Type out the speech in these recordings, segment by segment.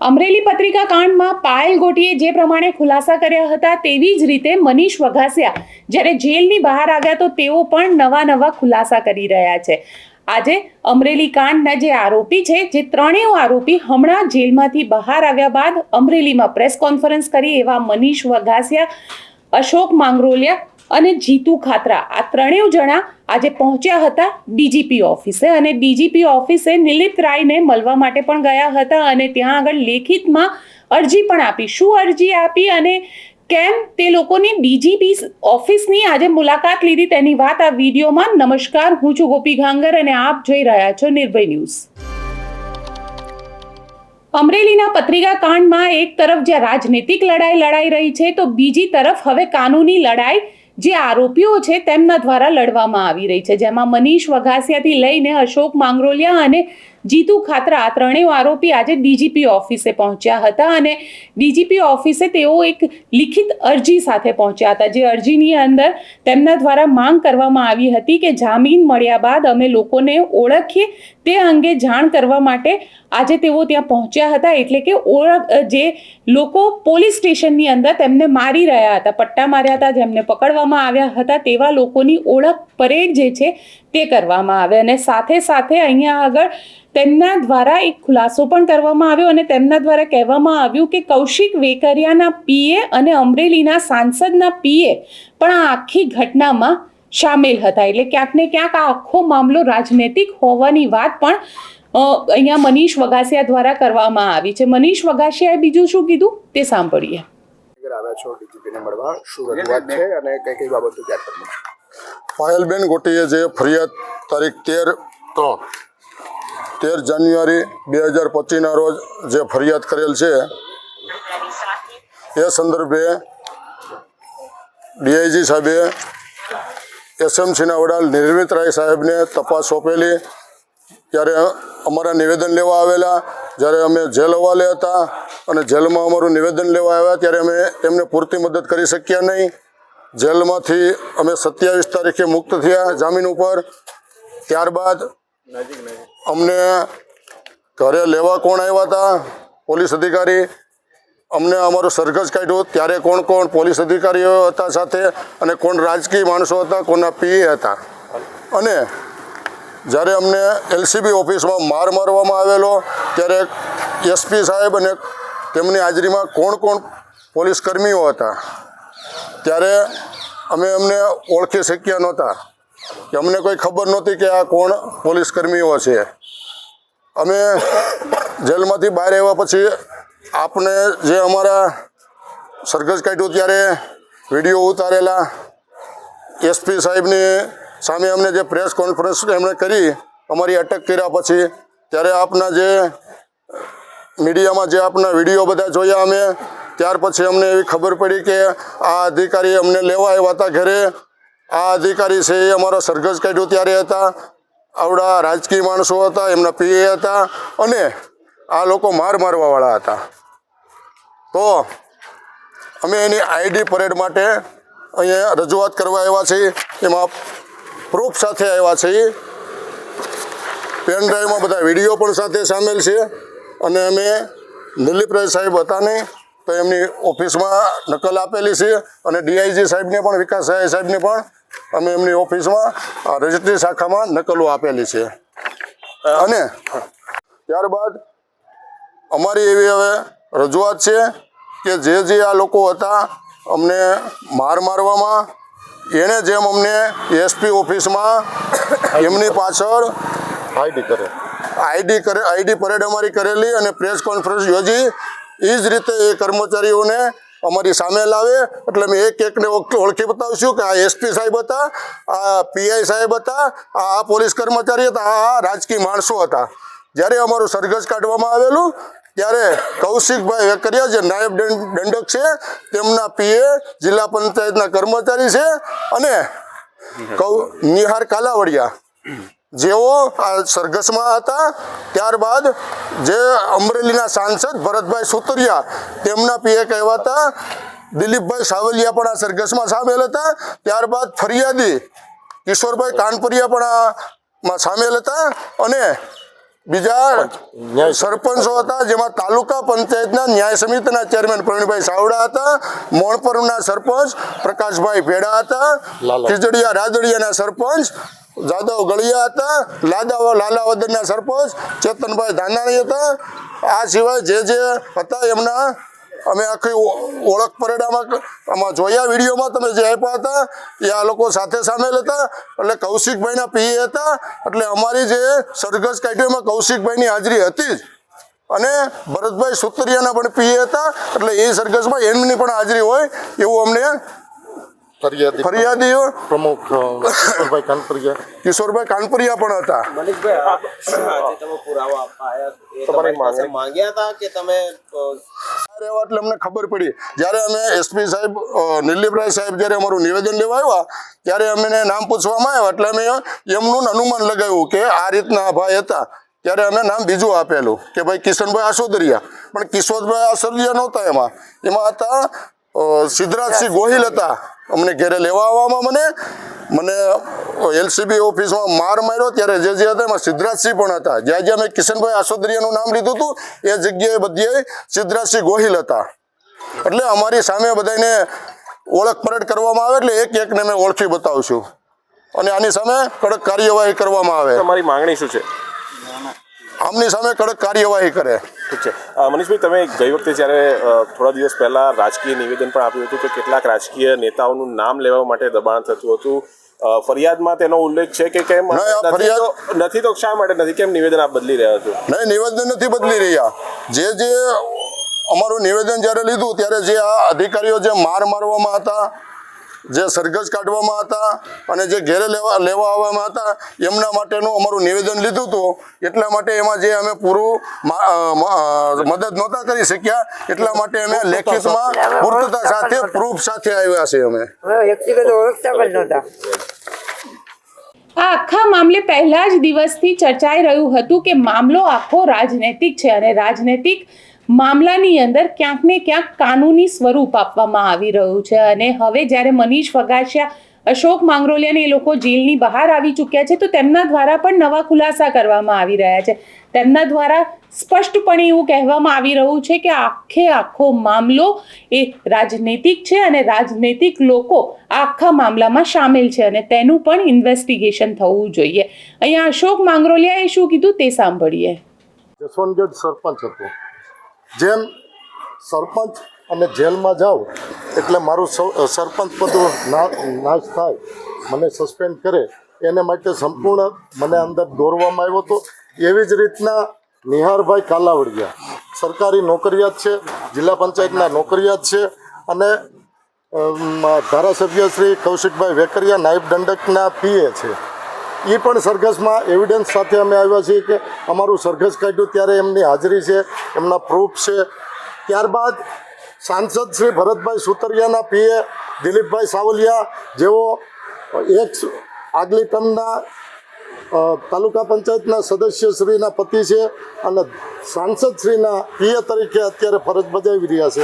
અમરેલી પત્રિકા કાંડમાં પાયલ ગોટીએ જે પ્રમાણે ખુલાસા કર્યા હતા તેવી જ રીતે મનીષ વઘાસિયા જ્યારે જેલની બહાર આવ્યા તો તેઓ પણ નવા ખુલાસા કરી રહ્યા છે। આજે અમરેલી કાંડના જે આરોપી છે, જે ત્રણેય આરોપી હમણાં જેલમાંથી બહાર આવ્યા બાદ અમરેલીમાં પ્રેસ કોન્ફરન્સ કરી એવા મનીષ વઘાસિયા, અશોક માંગરોલિયા અને જીતુ ખાતરા આ ત્રણેય જણા આજે પહોંચ્યા હતા ડીજીપી ઓફિસે અને ડીજીપી ઓફિસે નિલિત રાયને મળવા માટે પણ ગયા હતા અને ત્યાં આગળ લેખિતમાં અરજી પણ આપી। શું અરજી આપી અને કેમ તે લોકોની ડીજીપી ઓફિસની આજે મુલાકાત લીધી તેની વાત આ વિડીયોમાં। નમસ્કાર, હું છું ગોપી ગાંગર અને આપ જોઈ રહ્યા છો નિર્ભય ન્યૂઝ। અમરેલીના પત્રિકા કાંડમાં એક તરફ જ્યાં રાજનીતિક લડાઈ લડાઈ રહી છે તો બીજી તરફ હવે કાનૂની લડાઈ જે આરોપીઓ છે તેમના દ્વારા લડવામાં આવી રહી છે, જેમાં મનીષ વઘાસિયાથી લઈને અશોક માંગરોલિયા અને જીતુ ખાતરા આ ત્રણેય આરોપી આજે ડીજીપી ઓફિસે પહોંચ્યા હતા અને ડીજીપી ઓફિસે તેઓ એક લિખિત અરજી સાથે પહોંચ્યા હતા। જે અરજીની અંદર તેમના દ્વારા માંગ કરવામાં આવી હતી કે જામીન મળ્યા બાદ અમે લોકોને ઓળખીએ તે અંગે જાણ કરવા માટે આજે તેઓ ત્યાં પહોંચ્યા હતા। એટલે કે જે લોકો પોલીસ સ્ટેશનની અંદર તેમને મારી રહ્યા હતા, પટ્ટા માર્યા હતા, જેમને પકડવામાં આવ્યા હતા તેવા લોકોની ઓળખ પરેડ જે છે તે કરવામાં આવે અને સાથે સાથે અહીંયા આગળ તેમના દ્વારા એક ખુલાસો પણ કરવામાં આવ્યો અને તેમના દ્વારા કહેવામાં આવ્યું કે કૌશિક વેકરિયાના પીએ અને અમરેલીના સાંસદના પીએ પણ આ આખી ઘટનામાં સામેલ હતા। એટલે ક્યાંક ને ક્યાંક આ આખો મામલો રાજનૈતિક હોવાની વાત પણ અહીંયા મનીષ વઘાસિયા દ્વારા કરવામાં આવી છે। મનીષ વઘાસિયાએ બીજું શું કીધું તે સાંભળીએ। પાયલબેન ગોટીએ જે ફરિયાદ તારીખ 13 જાન્યુઆરી 2025ના રોજ જે ફરિયાદ કરેલ છે એ સંદર્ભે ડીઆઈજી સાહેબે એસએમસીના વડા નિર્મિત રાય સાહેબને તપાસ સોંપેલી। ત્યારે અમારા નિવેદન લેવા આવેલા, જ્યારે અમે જેલ હવાલે હતા અને જેલમાં અમારું નિવેદન લેવા આવ્યા ત્યારે અમે એમને પૂરતી મદદ કરી શક્યા નહીં। જેલમાંથી અમે 27 તારીખે મુક્ત થયા જામીન ઉપર। ત્યારબાદ અમને ઘરે લેવા કોણ આવ્યા હતા? પોલીસ અધિકારી। અમને અમારું સરઘસ કાઢ્યું ત્યારે કોણ કોણ પોલીસ અધિકારીઓ હતા સાથે અને કોણ રાજકીય માણસો હતા, કોના પીએ હતા। અને જ્યારે અમને એલસીબી ઓફિસમાં મારવામાં આવેલો ત્યારે એસપી સાહેબ અને તેમની હાજરીમાં કોણ કોણ પોલીસ કર્મીઓ હતા ત્યારે અમે એમને ઓળખી શક્યા નહોતા કે અમને કોઈ ખબર નહોતી કે આ કોણ પોલીસ કર્મીઓ છે। અમે જેલમાંથી બહાર આવ્યા પછી આપને જે અમારા સરઘસ કાઢ્યું ત્યારે વિડીયો ઉતારેલા, એસપી સાહેબની સામે અમને જે પ્રેસ કોન્ફરન્સ એમણે કરી અમારી અટક કર્યા પછી ત્યારે આપના જે મીડિયામાં જે આપના વિડીયો બધા જોયા અમે, ત્યાર પછી અમને એવી ખબર પડી કે આ અધિકારી અમને લેવા આવ્યા હતા ઘરે। આ અધિકારી છે એ અમારો સરઘસ કાઢ્યું ત્યારે હતા, આવડા રાજકીય માણસો હતા, એમના પીએ હતા અને આ લોકો મારવાવાળા હતા। તો અમે એની આઈડી પરેડ માટે અહીંયા રજૂઆત કરવા આવ્યા છીએ। એમાં પ્રૂફ સાથે આવ્યા છીએ, પેન ડ્રાઈવમાં બધા વિડીયો પણ સાથે સામેલ છે અને અમે નિલીપરાય સાહેબ હતા નહીં તો એમની ઓફિસમાં નકલ આપેલી છે અને ડીઆઈજી સાહેબને પણ, વિકાસ સાહેબને પણ અમે એમની ઓફિસમાં રજિસ્ટ્રી શાખામાં નકલો આપેલી છે। અને ત્યારબાદ અમારી એવી હવે રજૂઆત છે કે જે આ લોકો હતા અમને મારવામાં એણે જેમ અમને એસપી ઓફિસમાં એમની પાછળ આઈડી પરેડ અમારી કરેલી અને પ્રેસ કોન્ફરન્સ યોજી, એ જ રીતે એ કર્મચારીઓને અમારી સામે લાવે એટલે અમે એક એકને ઓળખી બતાવીશું કે આ એસપી સાહેબ હતા, આ પીઆઈ સાહેબ હતા, આ પોલીસ કર્મચારી હતા, આ રાજકીય માણસો હતા। જ્યારે અમારું સરઘસ કાઢવામાં આવેલું ત્યારે કૌશિકભાઈ વેકરિયા જે નાયબ દંડક છે તેમના પીએ જિલ્લા પંચાયતના કર્મચારી છે અને નિહાર કાલાવડિયા જેઓ આ સરઘસમાં હતા। ત્યારબાદ જે અમરેલીના સાંસદ ભરતભાઈ સુતરિયા તેમના પીએ કહેવાતા દિલીપભાઈ સાવલિયા પણ આ સરઘસમાં સામેલ હતા। ત્યારબાદ ફરિયાદી કિશોરભાઈ કાનપુરિયા પણ આમાં સામેલ હતા અને બીજા સરપંચો હતા, જેમાં તાલુકા પંચાયતના ન્યાય સમિતિના ચેરમેન પ્રવીણભાઈ સાવડા હતા, મોણપરના સરપંચ પ્રકાશભાઈ ભેડા હતા, ખીજડીયા રાજડિયાના સરપંચ જાદવ ગળિયા હતા, લાલાવદરના સરપંચ ચેતનભાઈ ધાનાણી હતા. આ સિવાય જે હતા એમના અમે આખી ઓળખ પરેડામાં જોયા, વિડીયોમાં તમે જે આપ્યા હતા એ આ લોકો સાથે સામેલ હતા. એટલે કૌશિકભાઈના પીએ હતા, એટલે અમારી જે સરઘસ કાઢ્યો એમાં કૌશિકભાઈની હાજરી હતી જ, અને ભરતભાઈ સુતરિયાના પણ પીએ હતા, એટલે એ સરઘસમાં એમની પણ હાજરી હોય એવું અમને ફરિયાદીઓ પ્રમુખ કિશોરભાઈ કાનપરિયા પણ હતા. એટલે અમને ખબર પડી જ્યારે અમે એસપી સાહેબ નિલીપરાય સાહેબ જ્યારે અમારું નિવેદન લેવા આવ્યા ત્યારે અમને નામ પૂછવામાં આવ્યા, એટલે અમે એમનું અનુમાન લગાવ્યું કે આ રીતના ભાઈ હતા. ત્યારે અમે નામ બીજું આપેલું કે ભાઈ કિશનભાઈ આસોદરિયા, પણ કિશોરભાઈ આસોદરિયા નહોતા. એમાં હતા સિદ્ધરાજસિંહ ગોહિલ હતા. અમને ઘેરે લેવા આવવામાં મને એલસીબી ઓફિસમાં માર માર્યો ત્યારે જે હતા એમાં સિદ્ધરાજસિંહ પણ હતા. જ્યાં અમે કિશનભાઈ આસોદરિયાનું નામ લીધું હતું એ જગ્યાએ બધે સિદ્ધરાજસિંહ ગોહિલ હતા. એટલે અમારી સામે બધાને ઓળખ પરેડ કરવામાં આવે, એટલે એક એકને મેં ઓળખી બતાવશું અને આની સામે કડક કાર્યવાહી કરવામાં આવે. તમારી માંગણી શું છે? આમની સામે કડક કાર્યવાહી કરે. ઠીક છે. મનીષભાઈ, તમે ગઈ વખતે જ્યારે થોડા દિવસ પહેલા રાજકીય નિવેદન પણ આપ્યું હતું કે કેટલાક રાજકીય નેતાઓનું નામ લેવા માટે દબાણ થતું હતું, ફરિયાદમાં તેનો ઉલ્લેખ છે કે કેમ નથી? તો શા માટે નથી? કેમ નિવેદન આપ બદલી રહ્યા છો? નહીં, નિવેદન નથી બદલી રહ્યા. જે અમારું નિવેદન જ્યારે લીધું ત્યારે જે આ અધિકારીઓ જે મારવામાં હતા, જે સરઘસ કાઢવામાં હતા અને જે ઘેરે લેવા આવવામાં હતા, એમના માટેનું અમારું નિવેદન લીધું હતું. એટલા માટે એમાં જે અમે પૂરું મદદ નહોતા કરી શક્યા, એટલા માટે અમે લેખિતમાં પૂર્તતા સાથે પ્રૂફ સાથે આવ્યા છે. અમે વ્યક્તિગત ઓળખતા પણ નહોતા. આ આખા મામલે પહેલા જ દિવસથી ચર્ચાઈ રહ્યું હતું કે મામલો આખો રાજનૈતિક છે અને રાજનૈતિક મામલાની અંદર ક્યાંક ને ક્યાંક કાનૂની સ્વરૂપ આપવામાં આવી રહ્યું છે. અને હવે જ્યારે મનીષ વગાસિયા, અશોક માંગરોલિયા એ લોકો જેલની બહાર આવી ચૂક્યા છે, તો તેમના દ્વારા પણ નવા ખુલાસા કરવામાં આવી રહ્યા છે. તેમના દ્વારા સ્પષ્ટપણે એવું કહેવામાં આવી રહ્યું છે કે આખો મામલો એ રાજનૈતિક છે અને રાજનૈતિક લોકો આખા મામલામાં સામેલ છે અને તેનું પણ ઇન્વેસ્ટિગેશન થવું જોઈએ. અહીંયા અશોક માંગરોલિયાએ શું કીધું તે સાંભળીએ. જસવંતગઢ સરપંચ હતો. જેમ સરપંચ અને જેલમાં જાઉં એટલે મારું સરપંચ પદનું નાશ થાય, મને સસ્પેન્ડ કરે, એને માટે સંપૂર્ણ મને અંદર દોરવામાં આવ્યો હતો. એવી જ રીતના નિહારભાઈ કાલાવડિયા સરકારી નોકરિયાત છે, જિલ્લા પંચાયતના નોકરિયાત છે, અને ધારાસભ્ય શ્રી કૌશિકભાઈ વેકરિયા નાયબ દંડકના પીએ છે. એ પણ સરઘસમાં એવિડન્સ સાથે અમે આવ્યા છીએ કે અમારું સરઘસ કાઢ્યું ત્યારે એમની હાજરી છે, એમના પ્રૂફ છે. ત્યારબાદ સાંસદ શ્રી ભરતભાઈ સુતરિયાના પીએ દિલીપભાઈ સાવલિયા, જેઓ આગલી ટર્મના તાલુકા પંચાયતના સદસ્યશ્રીના પતિ છે અને સાંસદશ્રીના પીએ તરીકે અત્યારે ફરજ બજાવી રહ્યા છે,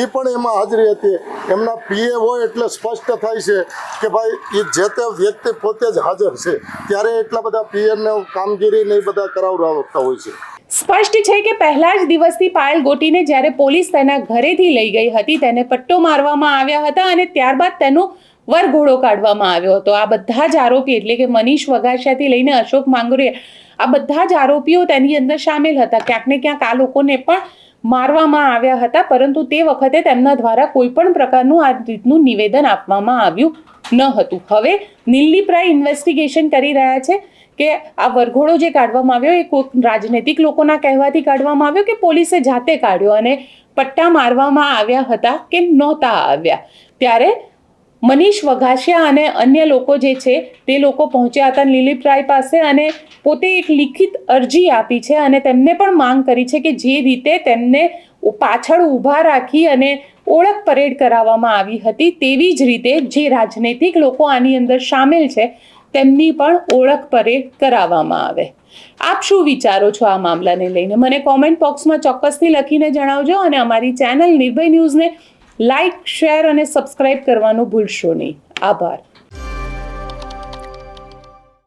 એ પણ એમાં હાજરી હતી. એમના પીએ હોય એટલે સ્પષ્ટ થાય છે કે ભાઈ એ જે તે વ્યક્તિ પોતે જ હાજર છે, ત્યારે એટલા બધા પીએને કામગીરી ને એ બધા કરાવડાવતા હોય છે. સ્પષ્ટ છે કે પહેલા જ દિવસથી પાયલ ગોટીને જ્યારે પોલીસ તેના ઘરેથી લઈ ગઈ હતી, તેને પટ્ટો મારવામાં આવ્યા હતા અને ત્યારબાદ તેનો વરઘોડો કાઢવામાં આવ્યો હતો. આ બધા જ આરોપી એટલે કે મનીષ વગાસિયાથી લઈને અશોક માંગરોલિયા, આ બધા જ આરોપીઓ તેની અંદર સામેલ હતા. ક્યાંક ને ક્યાંક આ લોકોને પણ મારવામાં આવ્યા હતા, પરંતુ તે વખતે તેમના દ્વારા કોઈ પણ પ્રકારનું આ રીતનું નિવેદન આપવામાં આવ્યું ન હતું. હવે નિલીપરાય ઇન્વેસ્ટિગેશન કરી રહ્યા છે કે આ વરઘોડો જે કાઢવામાં આવ્યો એ કોઈ રાજનૈતિક લોકોના કહેવાથી કાઢવામાં આવ્યો કે પોલીસે જાતે કાઢ્યો અને પટ્ટા મારવામાં આવ્યા હતા કે નહોતા આવ્યા. ત્યારે મનીષ વગાસિયા અને અન્ય લોકો જે છે તે લોકો પહોંચ્યા હતા નિલીપરાય પાસે અને પોતે એક લિખિત અરજી આપી છે અને તેમને પણ માંગ કરી છે કે જે રીતે તેમને પાછળ ઊભા રાખી અને ઓળખ પરેડ કરાવવામાં આવી હતી, તેવી જ રીતે જે રાજનૈતિક લોકો આની અંદર સામેલ છે તેમની પણ ઓળખ પરેડ કરાવવામાં આવે. આપ શું વિચારો છો આ મામલાને લઈને? મને કોમેન્ટ બોક્સમાં ચોક્કસથી લખીને જણાવજો અને અમારી ચેનલ નિર્ભય ન્યૂઝને લાઇક, શેર અને સબસ્ક્રાઇબ કરવાનું ભૂલશો નહીં. આભાર.